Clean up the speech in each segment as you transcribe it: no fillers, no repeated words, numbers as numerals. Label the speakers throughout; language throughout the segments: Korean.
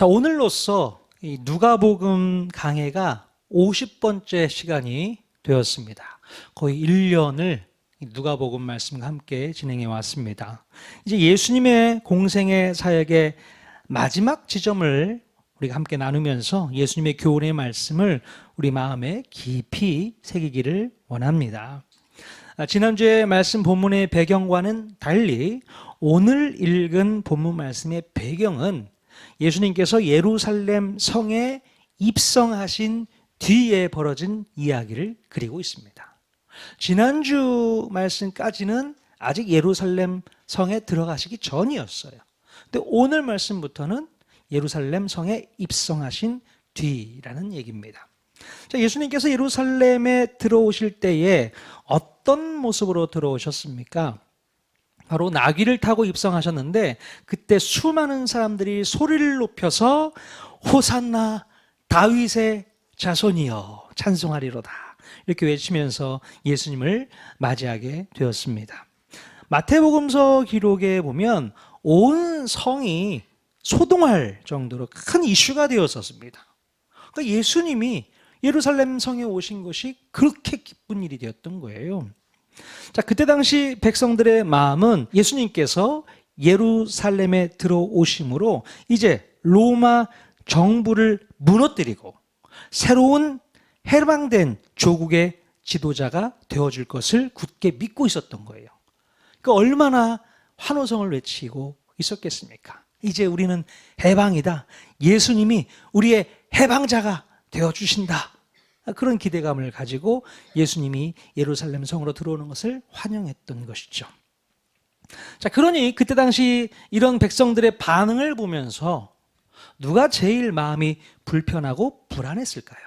Speaker 1: 자, 오늘로써 이 누가복음 강해가 50번째 시간이 되었습니다. 거의 1년을 누가복음 말씀과 함께 진행해 왔습니다. 이제 예수님의 공생의 사역의 마지막 지점을 우리가 함께 나누면서 예수님의 교훈의 말씀을 우리 마음에 깊이 새기기를 원합니다. 지난주에 말씀 본문의 배경과는 달리 오늘 읽은 본문 말씀의 배경은 예수님께서 예루살렘 성에 입성하신 뒤에 벌어진 이야기를 그리고 있습니다. 지난주 말씀까지는 아직 예루살렘 성에 들어가시기 전이었어요. 근데 오늘 말씀부터는 예루살렘 성에 입성하신 뒤라는 얘기입니다. 자, 예수님께서 예루살렘에 들어오실 때에 어떤 모습으로 들어오셨습니까? 바로 나귀를 타고 입성하셨는데 그때 수많은 사람들이 소리를 높여서 호산나 다윗의 자손이여 찬송하리로다 이렇게 외치면서 예수님을 맞이하게 되었습니다. 마태복음서 기록에 보면 온 성이 소동할 정도로 큰 이슈가 되었었습니다. 그러니까 예수님이 예루살렘 성에 오신 것이 그렇게 기쁜 일이 되었던 거예요. 자, 그때 당시 백성들의 마음은 예수님께서 예루살렘에 들어오심으로 이제 로마 정부를 무너뜨리고 새로운 해방된 조국의 지도자가 되어줄 것을 굳게 믿고 있었던 거예요. 그러니까 얼마나 환호성을 외치고 있었겠습니까? 이제 우리는 해방이다. 예수님이 우리의 해방자가 되어주신다. 그런 기대감을 가지고 예수님이 예루살렘 성으로 들어오는 것을 환영했던 것이죠. 자, 그러니 그때 당시 이런 백성들의 반응을 보면서 누가 제일 마음이 불편하고 불안했을까요?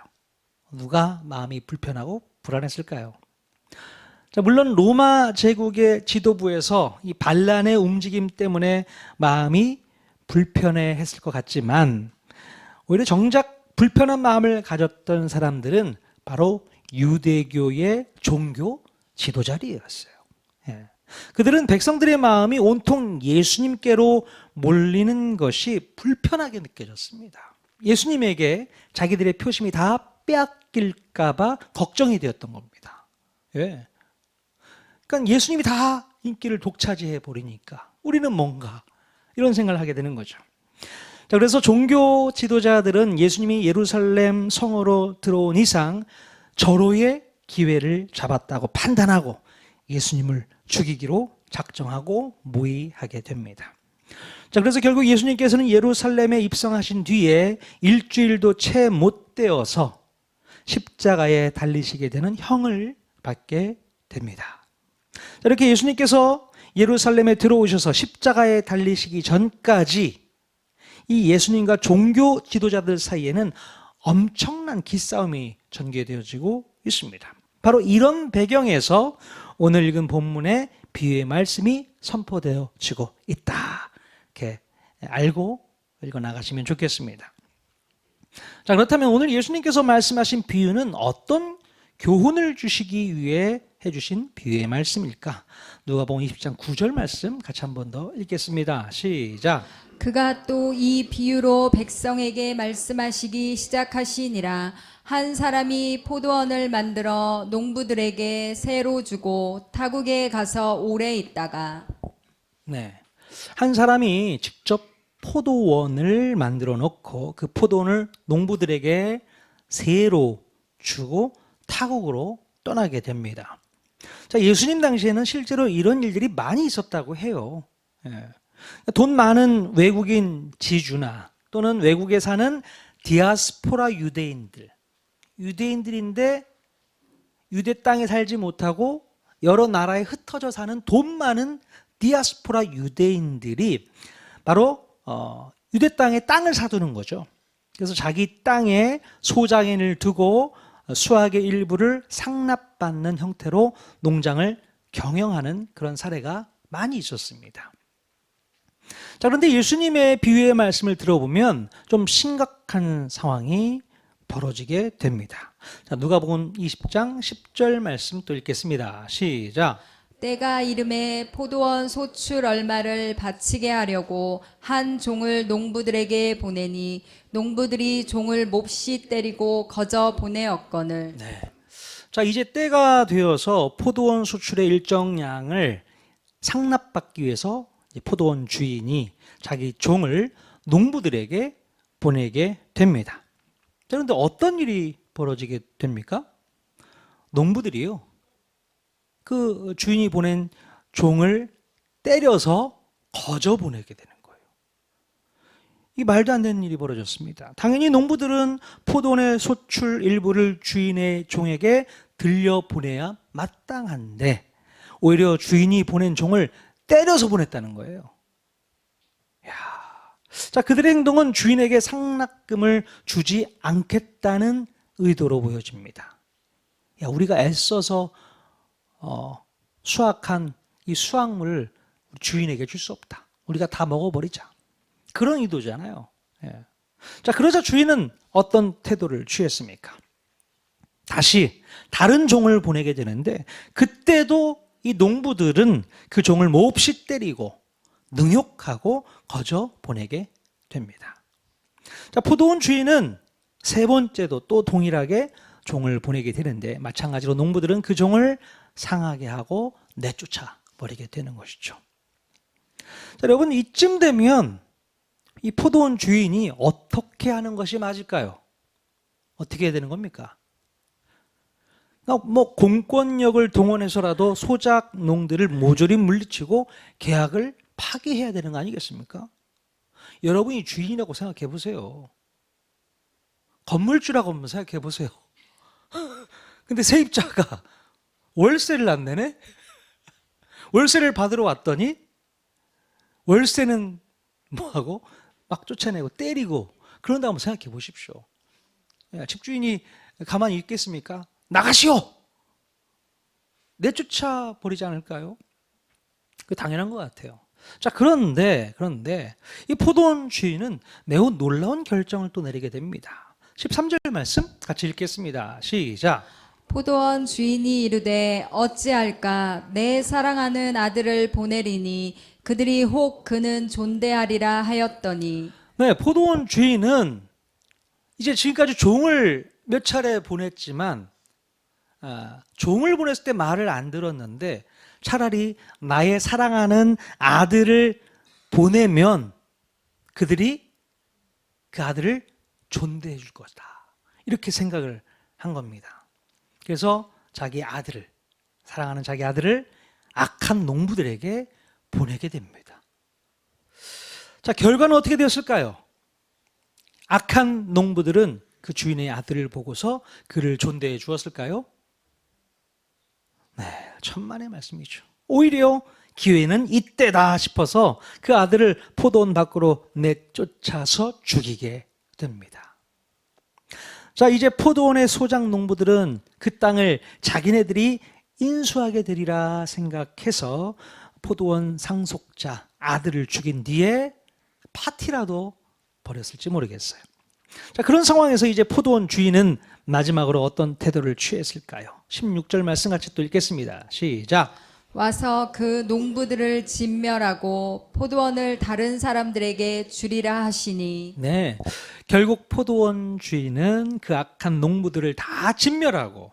Speaker 1: 누가 마음이 불편하고 불안했을까요? 자, 물론 로마 제국의 지도부에서 이 반란의 움직임 때문에 마음이 불편해했을 것 같지만 오히려 정작 불편한 마음을 가졌던 사람들은 바로 유대교의 종교 지도자들이었어요. 예. 그들은 백성들의 마음이 온통 예수님께로 몰리는 것이 불편하게 느껴졌습니다. 예수님에게 자기들의 표심이 다 빼앗길까봐 걱정이 되었던 겁니다. 예. 그러니까 예수님이 다 인기를 독차지해 버리니까 우리는 뭔가 이런 생각을 하게 되는 거죠. 자, 그래서 종교 지도자들은 예수님이 예루살렘 성으로 들어온 이상 절호의 기회를 잡았다고 판단하고 예수님을 죽이기로 작정하고 모의하게 됩니다. 자, 그래서 결국 예수님께서는 예루살렘에 입성하신 뒤에 일주일도 채 못 되어서 십자가에 달리시게 되는 형을 받게 됩니다. 자, 이렇게 예수님께서 예루살렘에 들어오셔서 십자가에 달리시기 전까지 이 예수님과 종교 지도자들 사이에는 엄청난 기싸움이 전개되어지고 있습니다. 바로 이런 배경에서 오늘 읽은 본문의 비유의 말씀이 선포되어지고 있다. 이렇게 알고 읽어 나가시면 좋겠습니다. 자, 그렇다면 오늘 예수님께서 말씀하신 비유는 어떤 교훈을 주시기 위해 해주신 비유의 말씀일까? 누가복음 20장 9절 말씀 같이 한 번 더 읽겠습니다. 시작.
Speaker 2: 그가 또 이 비유로 백성에게 말씀하시기 시작하시니라. 한 사람이 포도원을 만들어 농부들에게 새로 주고 타국에 가서 오래 있다가
Speaker 1: 네, 한 사람이 직접 포도원을 만들어 놓고 그 포도원을 농부들에게 새로 주고 타국으로 떠나게 됩니다. 자, 예수님 당시에는 실제로 이런 일들이 많이 있었다고 해요. 예. 돈 많은 외국인 지주나 또는 외국에 사는 디아스포라 유대인들인데 유대 땅에 살지 못하고 여러 나라에 흩어져 사는 돈 많은 디아스포라 유대인들이 바로 유대 땅에 땅을 사두는 거죠. 그래서 자기 땅에 소장인을 두고 수확의 일부를 상납받는 형태로 농장을 경영하는 그런 사례가 많이 있었습니다. 자, 그런데 예수님의 비유의 말씀을 들어보면 좀 심각한 상황이 벌어지게 됩니다. 자, 누가복음 20장 10절 말씀 또 읽겠습니다. 시작.
Speaker 2: 때가 이름에 포도원 소출 얼마를 바치게 하려고 한 종을 농부들에게 보내니 농부들이 종을 몹시 때리고 거저 보내었거늘.
Speaker 1: 네. 자, 이제 때가 되어서 포도원 수출의 일정 양을 상납받기 위해서 포도원 주인이 자기 종을 농부들에게 보내게 됩니다. 자, 그런데 어떤 일이 벌어지게 됩니까? 농부들이요, 그 주인이 보낸 종을 때려서 거저 보내게 되는 거예요. 이 말도 안 되는 일이 벌어졌습니다. 당연히 농부들은 포도원의 소출 일부를 주인의 종에게 들려보내야 마땅한데 오히려 주인이 보낸 종을 때려서 보냈다는 거예요. 이야. 자, 그들의 행동은 주인에게 상납금을 주지 않겠다는 의도로 보여집니다. 야, 우리가 애써서 수확한 이 수확물을 주인에게 줄 수 없다. 우리가 다 먹어버리자. 그런 의도잖아요. 예. 자, 그러자 주인은 어떤 태도를 취했습니까? 다시 다른 종을 보내게 되는데 그때도 이 농부들은 그 종을 몹시 때리고 능욕하고 거저 보내게 됩니다. 자, 포도원 주인은 세 번째도 또 동일하게 종을 보내게 되는데 마찬가지로 농부들은 그 종을 상하게 하고 내쫓아 버리게 되는 것이죠. 자, 여러분, 이쯤 되면 이 포도원 주인이 어떻게 하는 것이 맞을까요? 어떻게 해야 되는 겁니까? 뭐 공권력을 동원해서라도 소작 농들을 모조리 물리치고 계약을 파기해야 되는 거 아니겠습니까? 여러분이 주인이라고 생각해 보세요. 건물주라고 한번 생각해 보세요. 근데 세입자가 월세를 안 내네? 월세를 받으러 왔더니 월세는 뭐하고 막 쫓아내고 때리고 그런다 한번 생각해 보십시오. 집주인이 가만히 있겠습니까? 나가시오! 내쫓아 버리지 않을까요? 그 당연한 것 같아요. 자, 그런데 이 포도원 주인은 매우 놀라운 결정을 또 내리게 됩니다. 13절 말씀 같이 읽겠습니다. 시작.
Speaker 2: 포도원 주인이 이르되 어찌할까 내 사랑하는 아들을 보내리니 그들이 혹 그는 존대하리라 하였더니.
Speaker 1: 네, 포도원 주인은 이제 지금까지 종을 몇 차례 보냈지만 종을 보냈을 때 말을 안 들었는데 차라리 나의 사랑하는 아들을 보내면 그들이 그 아들을 존대해 줄 것이다. 이렇게 생각을 한 겁니다. 그래서 자기 아들을, 사랑하는 자기 아들을 악한 농부들에게 보내게 됩니다. 자, 결과는 어떻게 되었을까요? 악한 농부들은 그 주인의 아들을 보고서 그를 존대해 주었을까요? 네, 천만의 말씀이죠. 오히려 기회는 이때다 싶어서 그 아들을 포도원 밖으로 내쫓아서 죽이게 됩니다. 자, 이제 포도원의 소작 농부들은 그 땅을 자기네들이 인수하게 되리라 생각해서 포도원 상속자 아들을 죽인 뒤에 파티라도 벌였을지 모르겠어요. 자, 그런 상황에서 이제 포도원 주인은 마지막으로 어떤 태도를 취했을까요? 16절 말씀 같이 또 읽겠습니다. 시작.
Speaker 2: 와서 그 농부들을 진멸하고 포도원을 다른 사람들에게 주리라 하시니.
Speaker 1: 네, 결국 포도원 주인은 그 악한 농부들을 다 진멸하고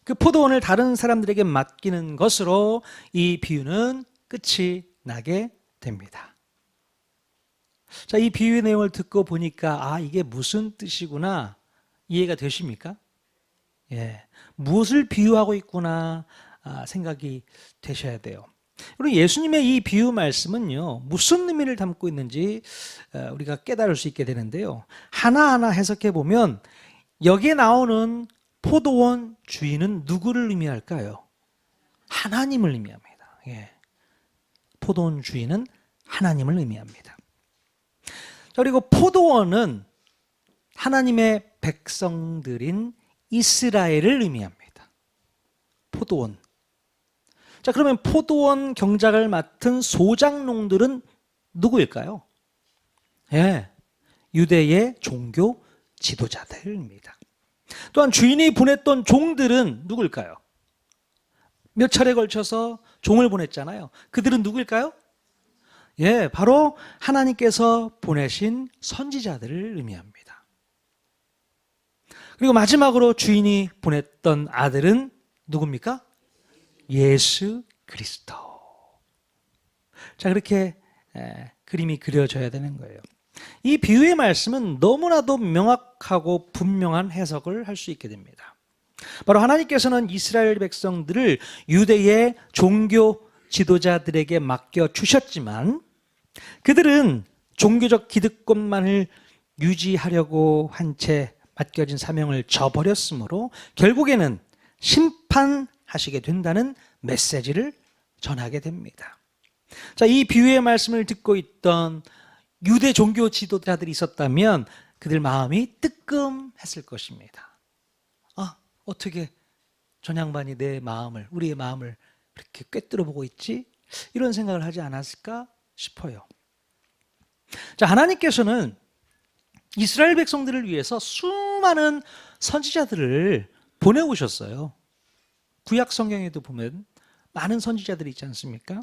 Speaker 1: 그 포도원을 다른 사람들에게 맡기는 것으로 이 비유는 끝이 나게 됩니다. 자, 이 비유의 내용을 듣고 보니까 이게 무슨 뜻이구나 이해가 되십니까? 예, 무엇을 비유하고 있구나 생각이 되셔야 돼요. 그리고 예수님의 이 비유 말씀은요, 무슨 의미를 담고 있는지 우리가 깨달을 수 있게 되는데요. 하나하나 해석해 보면 여기에 나오는 포도원 주인은 누구를 의미할까요? 하나님을 의미합니다. 예. 포도원 주인은 하나님을 의미합니다. 자, 그리고 포도원은 하나님의 백성들인 이스라엘을 의미합니다. 포도원. 자, 그러면 포도원 경작을 맡은 소작농들은 누구일까요? 예, 유대의 종교 지도자들입니다. 또한 주인이 보냈던 종들은 누구일까요? 몇 차례 걸쳐서 종을 보냈잖아요. 그들은 누구일까요? 예, 바로 하나님께서 보내신 선지자들을 의미합니다. 그리고 마지막으로 주인이 보냈던 아들은 누굽니까? 예수 그리스도. 자, 그렇게 그림이 그려져야 되는 거예요. 이 비유의 말씀은 너무나도 명확하고 분명한 해석을 할 수 있게 됩니다. 바로 하나님께서는 이스라엘 백성들을 유대의 종교 지도자들에게 맡겨 주셨지만 그들은 종교적 기득권만을 유지하려고 한 채 맡겨진 사명을 저버렸으므로 결국에는 심판하시게 된다는 메시지를 전하게 됩니다. 자, 이 비유의 말씀을 듣고 있던 유대 종교 지도자들이 있었다면 그들 마음이 뜨끔했을 것입니다. 아, 어떻게 전 양반이 내 마음을, 우리의 마음을 그렇게 꿰뚫어 보고 있지? 이런 생각을 하지 않았을까 싶어요. 자, 하나님께서는 이스라엘 백성들을 위해서 수많은 선지자들을 보내오셨어요. 구약 성경에도 보면 많은 선지자들이 있지 않습니까?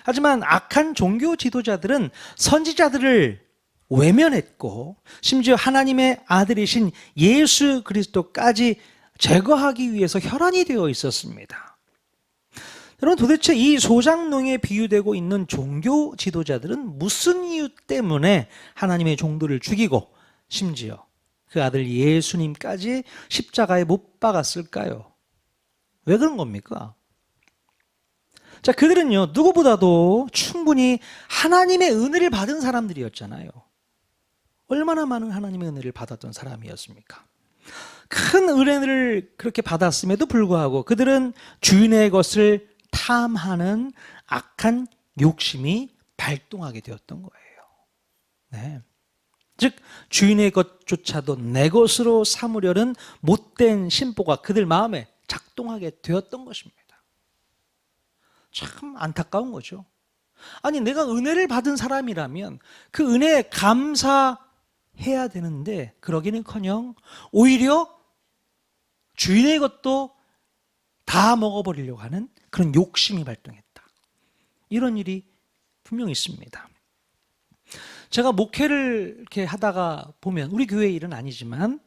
Speaker 1: 하지만 악한 종교 지도자들은 선지자들을 외면했고 심지어 하나님의 아들이신 예수 그리스도까지 제거하기 위해서 혈안이 되어 있었습니다. 여러분, 도대체 이 소장농에 비유되고 있는 종교 지도자들은 무슨 이유 때문에 하나님의 종들을 죽이고 심지어 그 아들 예수님까지 십자가에 못 박았을까요? 왜 그런 겁니까? 자, 그들은요, 누구보다도 충분히 하나님의 은혜를 받은 사람들이었잖아요. 얼마나 많은 하나님의 은혜를 받았던 사람이었습니까? 큰 은혜를 그렇게 받았음에도 불구하고 그들은 주인의 것을 탐하는 악한 욕심이 발동하게 되었던 거예요. 네. 즉, 주인의 것조차도 내 것으로 삼으려는 못된 심보가 그들 마음에 작동하게 되었던 것입니다. 참 안타까운 거죠. 아니, 내가 은혜를 받은 사람이라면 그 은혜에 감사해야 되는데 그러기는커녕 오히려 주인의 것도 다 먹어버리려고 하는 그런 욕심이 발동했다. 이런 일이 분명히 있습니다. 제가 목회를 이렇게 하다가 보면 우리 교회 일은 아니지만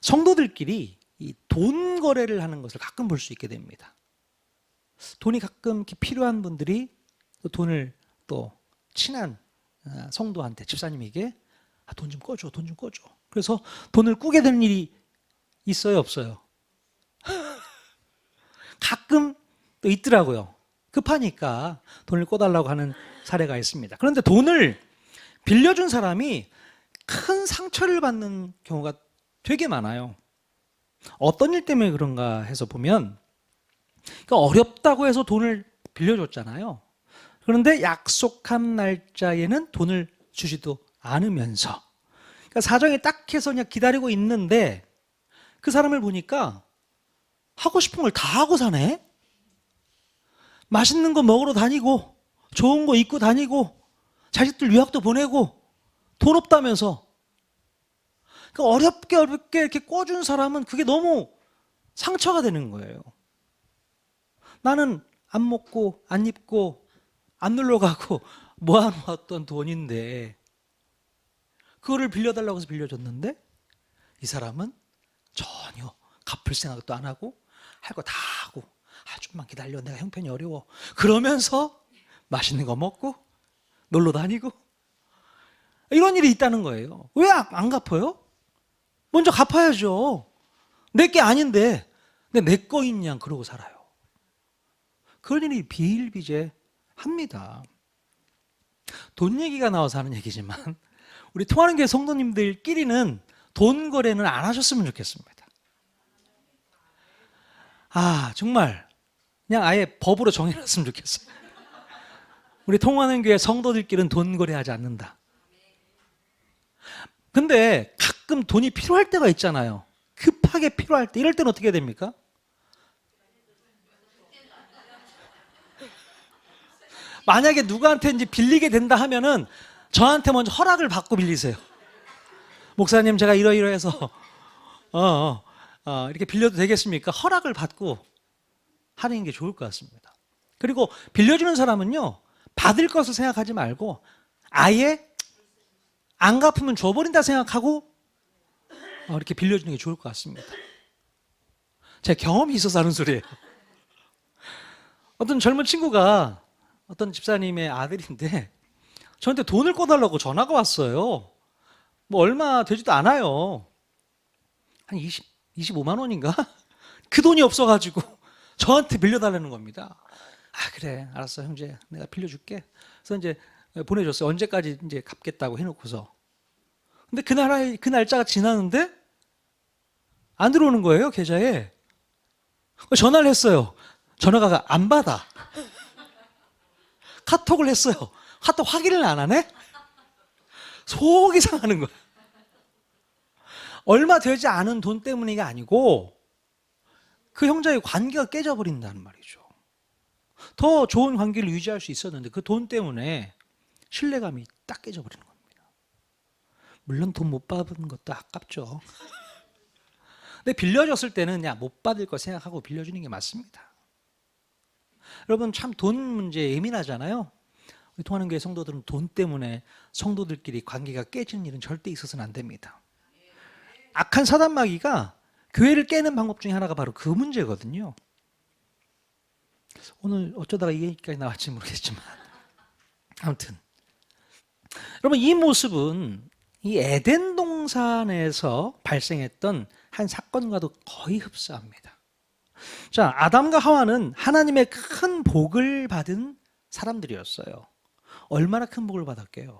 Speaker 1: 성도들끼리 이 돈 거래를 하는 것을 가끔 볼 수 있게 됩니다. 돈이 가끔 이렇게 필요한 분들이 또 돈을 또 친한 성도한테, 집사님에게 돈 좀 꺼줘, 돈 좀 꺼줘. 그래서 돈을 꾸게 되는 일이 있어요, 없어요? 가끔 또 있더라고요. 급하니까 돈을 꿔달라고 하는 사례가 있습니다. 그런데 돈을 빌려준 사람이 큰 상처를 받는 경우가 되게 많아요. 어떤 일 때문에 그런가 해서 보면, 그러니까 어렵다고 해서 돈을 빌려줬잖아요. 그런데 약속한 날짜에는 돈을 주지도 않으면서, 그러니까 사정이 딱해서 그냥 기다리고 있는데 그 사람을 보니까 하고 싶은 걸 다 하고 사네. 맛있는 거 먹으러 다니고 좋은 거 입고 다니고 자식들 유학도 보내고 돈 없다면서. 그러니까 어렵게 이렇게 꿔준 사람은 그게 너무 상처가 되는 거예요. 나는 안 먹고 안 입고 안 놀러 가고 모아놓았던 돈인데 그거를 빌려달라고 해서 빌려줬는데 이 사람은 전혀 갚을 생각도 안 하고 할 거 다 하고, 좀만 기다려, 내가 형편이 어려워, 그러면서 맛있는 거 먹고 놀러 다니고 이런 일이 있다는 거예요. 왜 안 갚아요? 먼저 갚아야죠. 내 게 아닌데 내 거인 양 그러고 살아요. 그런 일이 비일비재합니다. 돈 얘기가 나와서 하는 얘기지만 우리 통하는 교회 성도님들끼리는 돈 거래는 안 하셨으면 좋겠습니다. 정말 그냥 아예 법으로 정해놨으면 좋겠어요. 우리 통하는 교회 성도들끼리는 돈 거래하지 않는다. 근데 가끔 돈이 필요할 때가 있잖아요. 급하게 필요할 때. 이럴 때는 어떻게 해야 됩니까? 만약에 누구한테 이제 빌리게 된다 하면은 저한테 먼저 허락을 받고 빌리세요. 목사님, 제가 이러이러해서 이렇게 빌려도 되겠습니까? 허락을 받고 하는 게 좋을 것 같습니다. 그리고 빌려주는 사람은요, 받을 것을 생각하지 말고 아예 안 갚으면 줘버린다 생각하고 이렇게 빌려주는 게 좋을 것 같습니다. 제 경험이 있어서 하는 소리예요. 어떤 젊은 친구가 어떤 집사님의 아들인데 저한테 돈을 꿔달라고 전화가 왔어요. 뭐 얼마 되지도 않아요. 한 25만 원인가? 그 돈이 없어가지고 저한테 빌려달라는 겁니다. 아, 그래, 알았어, 형제, 내가 빌려줄게. 그래서 이제 보내줬어요. 언제까지 이제 갚겠다고 해놓고서. 근데 그 날짜가 지났는데 안 들어오는 거예요, 계좌에. 전화를 했어요. 전화가 안 받아. 카톡을 했어요. 카톡 확인을 안 하네? 속이 상하는 거야. 얼마 되지 않은 돈 때문이 아니고 그 형제의 관계가 깨져버린다는 말이죠. 더 좋은 관계를 유지할 수 있었는데 그 돈 때문에 신뢰감이 딱 깨져버리는 겁니다. 물론 돈 못 받은 것도 아깝죠. 근데 빌려줬을 때는 못 받을 거 생각하고 빌려주는 게 맞습니다. 여러분, 참 돈 문제에 예민하잖아요. 우리 통하는 교회 성도들은 돈 때문에 성도들끼리 관계가 깨지는 일은 절대 있어서는 안 됩니다. 악한 사단마귀가 교회를 깨는 방법 중에 하나가 바로 그 문제거든요. 오늘 어쩌다가 이 얘기까지 나왔지 모르겠지만 아무튼 여러분, 이 모습은 이 에덴 동산에서 발생했던 한 사건과도 거의 흡사합니다. 자, 아담과 하와는 하나님의 큰 복을 받은 사람들이었어요. 얼마나 큰 복을 받았게요?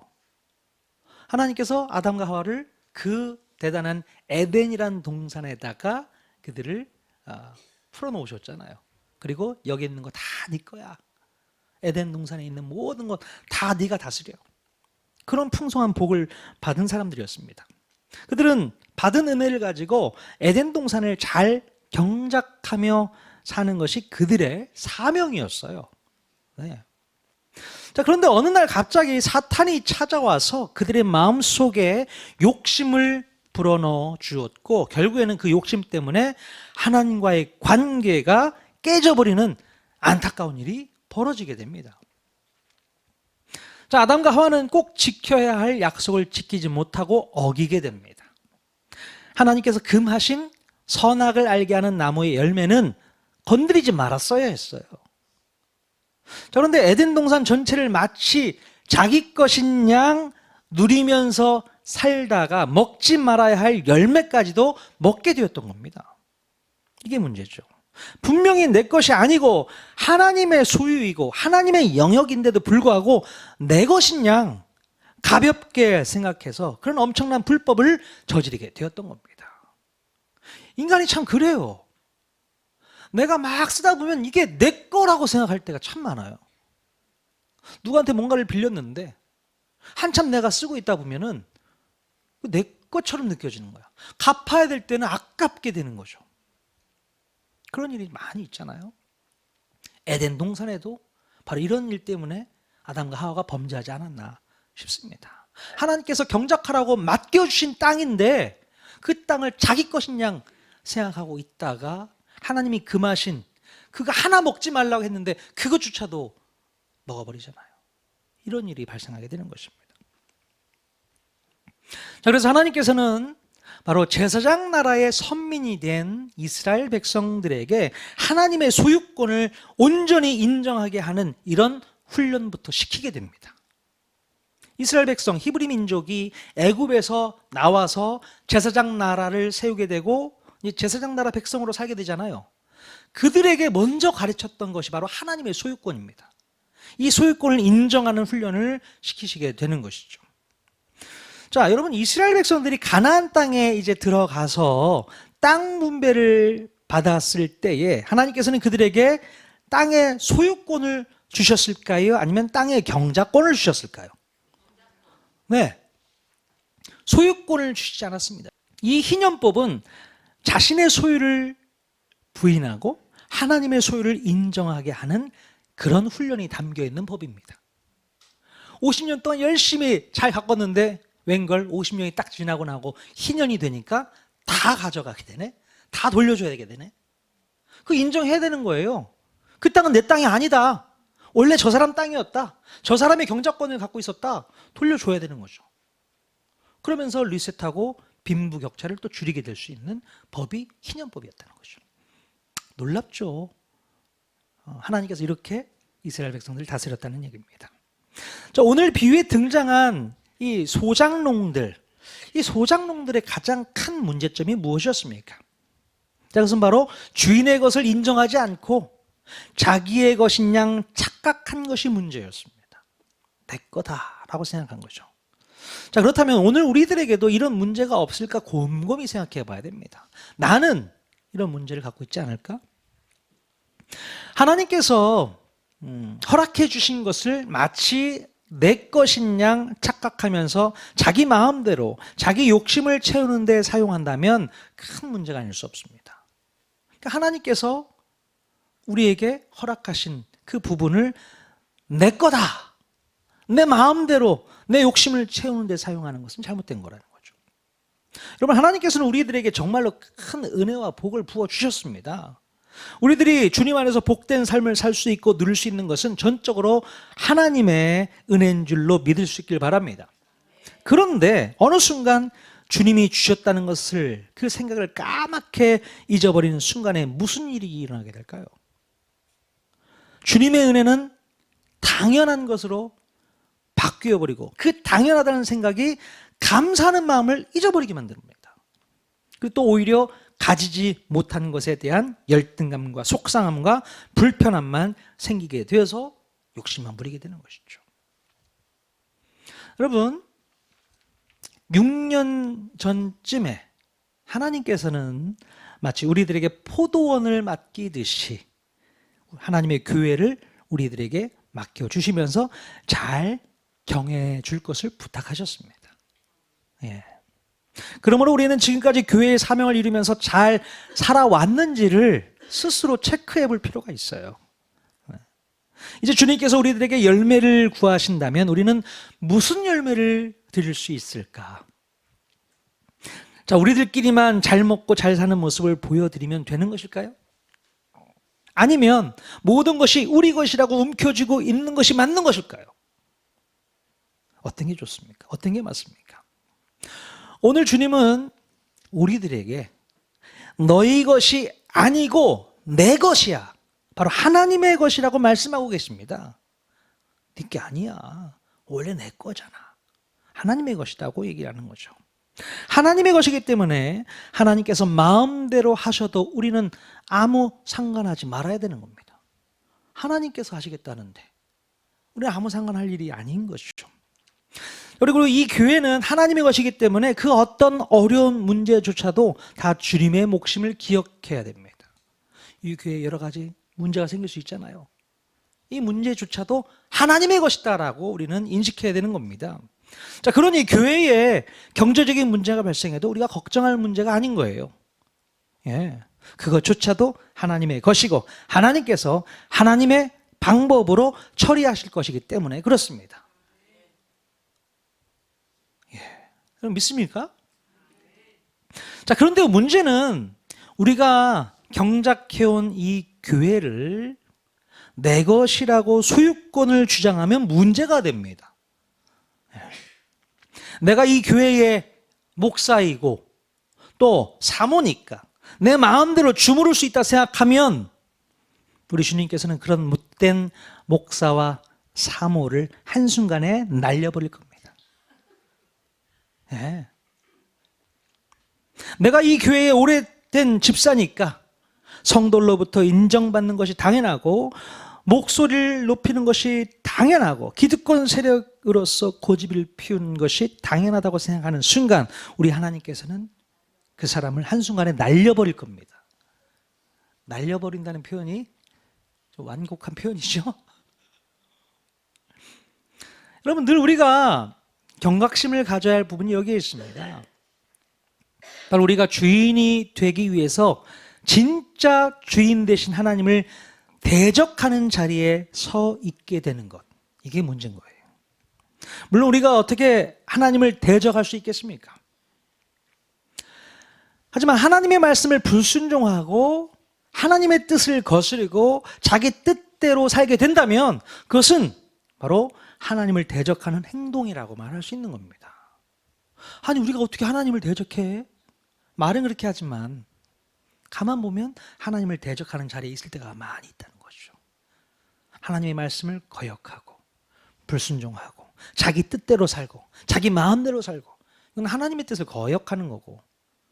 Speaker 1: 하나님께서 아담과 하와를 그 대단한 에덴이란 동산에다가 그들을 풀어놓으셨잖아요. 그리고 여기 있는 거 다 네 거야. 에덴 동산에 있는 모든 것 다 네가 다스려. 그런 풍성한 복을 받은 사람들이었습니다. 그들은 받은 은혜를 가지고 에덴 동산을 잘 경작하며 사는 것이 그들의 사명이었어요. 네. 자, 그런데 어느 날 갑자기 사탄이 찾아와서 그들의 마음속에 욕심을 불어넣어 주었고 결국에는 그 욕심 때문에 하나님과의 관계가 깨져버리는 안타까운 일이 벌어지게 됩니다. 자, 아담과 하와는 꼭 지켜야 할 약속을 지키지 못하고 어기게 됩니다. 하나님께서 금하신 선악을 알게 하는 나무의 열매는 건드리지 말았어야 했어요. 자, 그런데 에덴 동산 전체를 마치 자기 것인 양 누리면서 살다가 먹지 말아야 할 열매까지도 먹게 되었던 겁니다. 이게 문제죠. 분명히 내 것이 아니고 하나님의 소유이고 하나님의 영역인데도 불구하고 내 것인 양 가볍게 생각해서 그런 엄청난 불법을 저지르게 되었던 겁니다. 인간이 참 그래요. 내가 막 쓰다 보면 이게 내 거라고 생각할 때가 참 많아요. 누구한테 뭔가를 빌렸는데 한참 내가 쓰고 있다 보면은 내 것처럼 느껴지는 거야. 갚아야 될 때는 아깝게 되는 거죠. 그런 일이 많이 있잖아요. 에덴 동산에도 바로 이런 일 때문에 아담과 하와가 범죄하지 않았나 싶습니다. 하나님께서 경작하라고 맡겨주신 땅인데 그 땅을 자기 것인 양 생각하고 있다가 하나님이 금하신 그거 하나 먹지 말라고 했는데 그것조차도 먹어버리잖아요. 이런 일이 발생하게 되는 것입니다. 자, 그래서 하나님께서는 바로 제사장 나라의 선민이 된 이스라엘 백성들에게 하나님의 소유권을 온전히 인정하게 하는 이런 훈련부터 시키게 됩니다. 이스라엘 백성, 히브리 민족이 애굽에서 나와서 제사장 나라를 세우게 되고 제사장 나라 백성으로 살게 되잖아요. 그들에게 먼저 가르쳤던 것이 바로 하나님의 소유권입니다. 이 소유권을 인정하는 훈련을 시키시게 되는 것이죠. 자, 여러분, 이스라엘 백성들이 가나안 땅에 이제 들어가서 땅 분배를 받았을 때에 하나님께서는 그들에게 땅의 소유권을 주셨을까요? 아니면 땅의 경작권을 주셨을까요? 네, 소유권을 주시지 않았습니다. 이 희년법은 자신의 소유를 부인하고 하나님의 소유를 인정하게 하는 그런 훈련이 담겨 있는 법입니다. 50년 동안 열심히 잘 가꿨는데 웬걸 50년이 딱 지나고 나고 희년이 되니까 다 가져가게 되네. 다 돌려줘야 되게 되네. 그 인정해야 되는 거예요. 그 땅은 내 땅이 아니다. 원래 저 사람 땅이었다. 저 사람의 경작권을 갖고 있었다. 돌려줘야 되는 거죠. 그러면서 리셋하고 빈부격차를 또 줄이게 될 수 있는 법이 희년법이었다는 거죠. 놀랍죠. 하나님께서 이렇게 이스라엘 백성들을 다스렸다는 얘기입니다. 자, 오늘 비유에 등장한 이 소장농들, 이 소장농들의 가장 큰 문제점이 무엇이었습니까? 자, 그것은 바로 주인의 것을 인정하지 않고 자기의 것인 양 착각한 것이 문제였습니다. 내 거다라고 생각한 거죠. 자, 그렇다면 오늘 우리들에게도 이런 문제가 없을까 곰곰이 생각해 봐야 됩니다. 나는 이런 문제를 갖고 있지 않을까? 하나님께서 허락해 주신 것을 마치 내 것인 양 착각하면서 자기 마음대로 자기 욕심을 채우는 데 사용한다면 큰 문제가 아닐 수 없습니다. 그러니까 하나님께서 우리에게 허락하신 그 부분을 내 거다, 내 마음대로 내 욕심을 채우는 데 사용하는 것은 잘못된 거라는 거죠. 여러분, 하나님께서는 우리들에게 정말로 큰 은혜와 복을 부어주셨습니다. 우리들이 주님 안에서 복된 삶을 살 수 있고 누릴 수 있는 것은 전적으로 하나님의 은혜인 줄로 믿을 수 있길 바랍니다. 그런데 어느 순간 주님이 주셨다는 것을, 그 생각을 까맣게 잊어버리는 순간에 무슨 일이 일어나게 될까요? 주님의 은혜는 당연한 것으로 바뀌어버리고 그 당연하다는 생각이 감사하는 마음을 잊어버리게 만듭니다. 그리고 또 오히려 가지지 못한 것에 대한 열등감과 속상함과 불편함만 생기게 되어서 욕심만 부리게 되는 것이죠. 여러분, 6년 전쯤에 하나님께서는 마치 우리들에게 포도원을 맡기듯이 하나님의 교회를 우리들에게 맡겨주시면서 잘 경영해 줄 것을 부탁하셨습니다. 예. 그러므로 우리는 지금까지 교회의 사명을 이루면서 잘 살아왔는지를 스스로 체크해 볼 필요가 있어요. 이제 주님께서 우리들에게 열매를 구하신다면 우리는 무슨 열매를 드릴 수 있을까? 자, 우리들끼리만 잘 먹고 잘 사는 모습을 보여드리면 되는 것일까요? 아니면 모든 것이 우리 것이라고 움켜쥐고 있는 것이 맞는 것일까요? 어떤 게 좋습니까? 어떤 게 맞습니까? 오늘 주님은 우리들에게 너희 것이 아니고 내 것이야, 바로 하나님의 것이라고 말씀하고 계십니다. 네 게 아니야, 원래 내 거잖아, 하나님의 것이라고 얘기하는 거죠. 하나님의 것이기 때문에 하나님께서 마음대로 하셔도 우리는 아무 상관하지 말아야 되는 겁니다. 하나님께서 하시겠다는데 우리는 아무 상관할 일이 아닌 것이죠. 그리고 이 교회는 하나님의 것이기 때문에 그 어떤 어려운 문제조차도 다 주님의 몫임을 기억해야 됩니다. 이 교회에 여러 가지 문제가 생길 수 있잖아요. 이 문제조차도 하나님의 것이다라고 우리는 인식해야 되는 겁니다. 자, 그러니 교회에 경제적인 문제가 발생해도 우리가 걱정할 문제가 아닌 거예요. 예, 그것조차도 하나님의 것이고 하나님께서 하나님의 방법으로 처리하실 것이기 때문에 그렇습니다. 여러분 믿습니까? 자, 그런데 문제는 우리가 경작해온 이 교회를 내 것이라고 소유권을 주장하면 문제가 됩니다. 내가 이 교회의 목사이고 또 사모니까 내 마음대로 주무를 수 있다 생각하면 우리 주님께서는 그런 못된 목사와 사모를 한순간에 날려버릴 겁니다. 네. 내가 이 교회에 오래된 집사니까 성도로부터 인정받는 것이 당연하고 목소리를 높이는 것이 당연하고 기득권 세력으로서 고집을 피운 것이 당연하다고 생각하는 순간 우리 하나님께서는 그 사람을 한순간에 날려버릴 겁니다. 날려버린다는 표현이 좀 완곡한 표현이죠. 여러분, 늘 우리가 경각심을 가져야 할 부분이 여기에 있습니다. 바로 우리가 주인이 되기 위해서 진짜 주인 되신 하나님을 대적하는 자리에 서 있게 되는 것, 이게 문제인 거예요. 물론 우리가 어떻게 하나님을 대적할 수 있겠습니까? 하지만 하나님의 말씀을 불순종하고 하나님의 뜻을 거스르고 자기 뜻대로 살게 된다면 그것은 바로 하나님을 대적하는 행동이라고 말할 수 있는 겁니다. 아니, 우리가 어떻게 하나님을 대적해? 말은 그렇게 하지만 가만 보면 하나님을 대적하는 자리에 있을 때가 많이 있다는 거죠. 하나님의 말씀을 거역하고 불순종하고 자기 뜻대로 살고 자기 마음대로 살고, 이건 하나님의 뜻을 거역하는 거고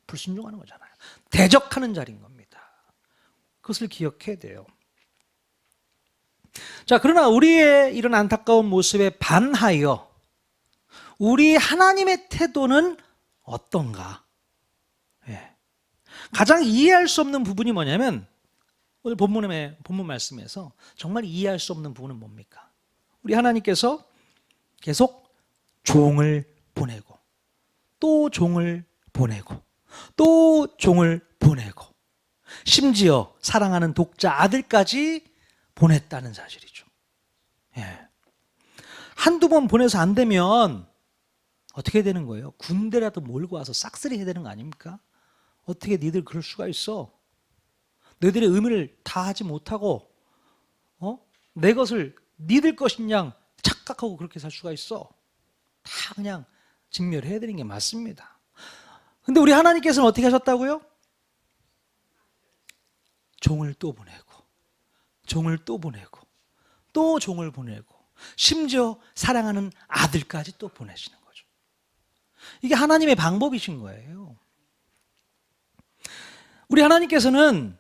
Speaker 1: 불순종하는 거잖아요. 대적하는 자리인 겁니다. 그것을 기억해야 돼요. 자, 그러나 우리의 이런 안타까운 모습에 반하여 우리 하나님의 태도는 어떤가? 예. 가장 이해할 수 없는 부분이 뭐냐면, 오늘 본문 말씀에서 정말 이해할 수 없는 부분은 뭡니까? 우리 하나님께서 계속 종을 보내고 또 종을 보내고 또 종을 보내고 심지어 사랑하는 독자 아들까지 보냈다는 사실이죠. 예. 한두 번 보내서 안 되면 어떻게 되는 거예요? 군대라도 몰고 와서 싹쓸이 해야 되는 거 아닙니까? 어떻게 니들 그럴 수가 있어? 너희들의 의미를 다 하지 못하고 내 것을 니들 것인 양 착각하고 그렇게 살 수가 있어? 다 그냥 직멸해야 되는 게 맞습니다. 근데 우리 하나님께서는 어떻게 하셨다고요? 종을 또 보내고 종을 또 보내고 또 종을 보내고 심지어 사랑하는 아들까지 또 보내시는 거죠. 이게 하나님의 방법이신 거예요. 우리 하나님께서는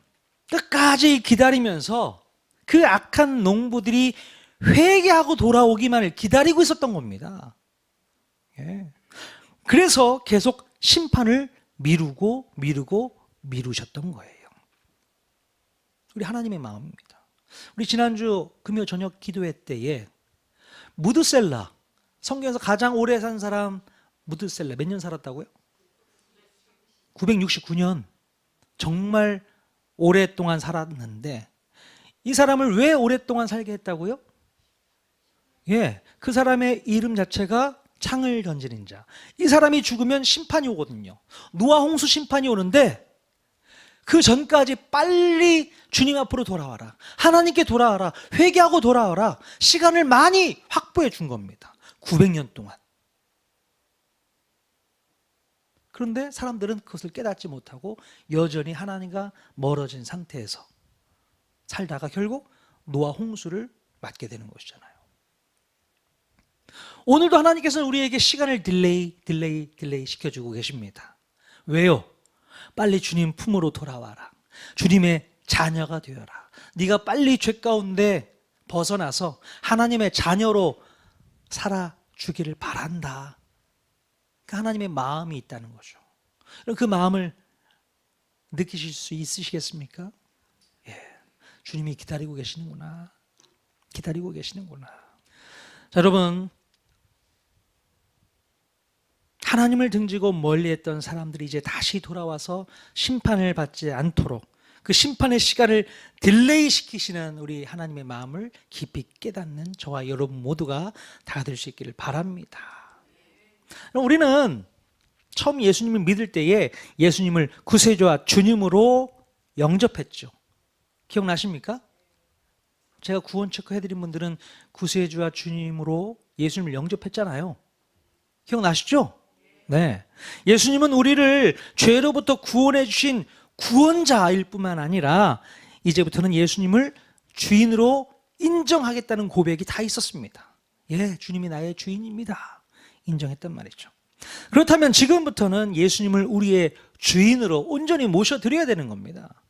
Speaker 1: 끝까지 기다리면서 그 악한 농부들이 회개하고 돌아오기만을 기다리고 있었던 겁니다. 예. 그래서 계속 심판을 미루셨던 거예요. 우리 하나님의 마음입니다. 우리 지난주 금요 저녁 기도회 때에 무드셀라, 성경에서 가장 오래 산 사람 무드셀라 몇 년 살았다고요? 969년. 정말 오랫동안 살았는데 이 사람을 왜 오랫동안 살게 했다고요? 예, 그 사람의 이름 자체가 창을 던지는 자. 이 사람이 죽으면 심판이 오거든요. 노아 홍수 심판이 오는데 그 전까지 빨리 주님 앞으로 돌아와라. 하나님께 돌아와라. 회개하고 돌아와라. 시간을 많이 확보해 준 겁니다. 900년 동안. 그런데 사람들은 그것을 깨닫지 못하고 여전히 하나님과 멀어진 상태에서 살다가 결국 노아 홍수를 맞게 되는 것이잖아요. 오늘도 하나님께서는 우리에게 시간을 딜레이 시켜주고 계십니다. 왜요? 빨리 주님 품으로 돌아와라. 주님의 자녀가 되어라. 네가 빨리 죄 가운데 벗어나서 하나님의 자녀로 살아주기를 바란다. 하나님의 마음이 있다는 거죠. 그 마음을 느끼실 수 있으시겠습니까? 예, 주님이 기다리고 계시는구나. 기다리고 계시는구나. 자, 여러분, 하나님을 등지고 멀리했던 사람들이 이제 다시 돌아와서 심판을 받지 않도록 그 심판의 시간을 딜레이 시키시는 우리 하나님의 마음을 깊이 깨닫는 저와 여러분 모두가 다 될 수 있기를 바랍니다. 우리는 처음 예수님을 믿을 때에 예수님을 구세주와 주님으로 영접했죠. 기억나십니까? 제가 구원 체크해드린 분들은 구세주와 주님으로 예수님을 영접했잖아요. 기억나시죠? 네. 예수님은 우리를 죄로부터 구원해 주신 구원자일 뿐만 아니라 이제부터는 예수님을 주인으로 인정하겠다는 고백이 다 있었습니다. 예, 주님이 나의 주인입니다. 인정했단 말이죠. 그렇다면 지금부터는 예수님을 우리의 주인으로 온전히 모셔드려야 되는 겁니다.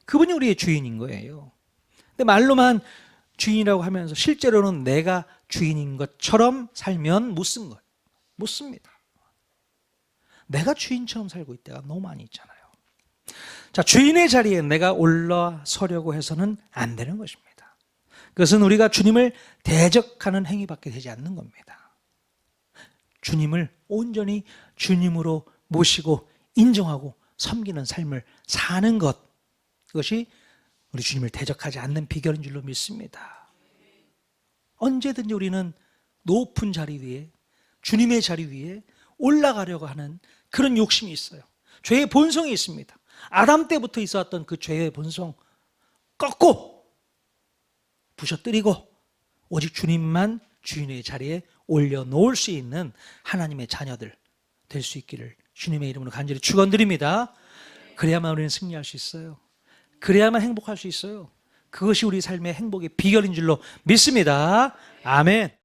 Speaker 1: 그분이 우리의 주인인 거예요. 근데 말로만 주인이라고 하면서 실제로는 내가 주인인 것처럼 살면 못 쓴 거예요. 못 씁니다. 내가 주인처럼 살고 있을 때가 너무 많이 있잖아요. 자, 주인의 자리에 내가 올라서려고 해서는 안 되는 것입니다. 그것은 우리가 주님을 대적하는 행위밖에 되지 않는 겁니다. 주님을 온전히 주님으로 모시고 인정하고 섬기는 삶을 사는 것, 그것이 우리 주님을 대적하지 않는 비결인 줄로 믿습니다. 언제든지 우리는 높은 자리 위에, 주님의 자리 위에 올라가려고 하는 그런 욕심이 있어요. 죄의 본성이 있습니다. 아담 때부터 있었던 그 죄의 본성, 꺾고 부셔뜨리고 오직 주님만 주인의 자리에 올려놓을 수 있는 하나님의 자녀들 될 수 있기를 주님의 이름으로 간절히 축원드립니다. 그래야만 우리는 승리할 수 있어요. 그래야만 행복할 수 있어요. 그것이 우리 삶의 행복의 비결인 줄로 믿습니다. 아멘.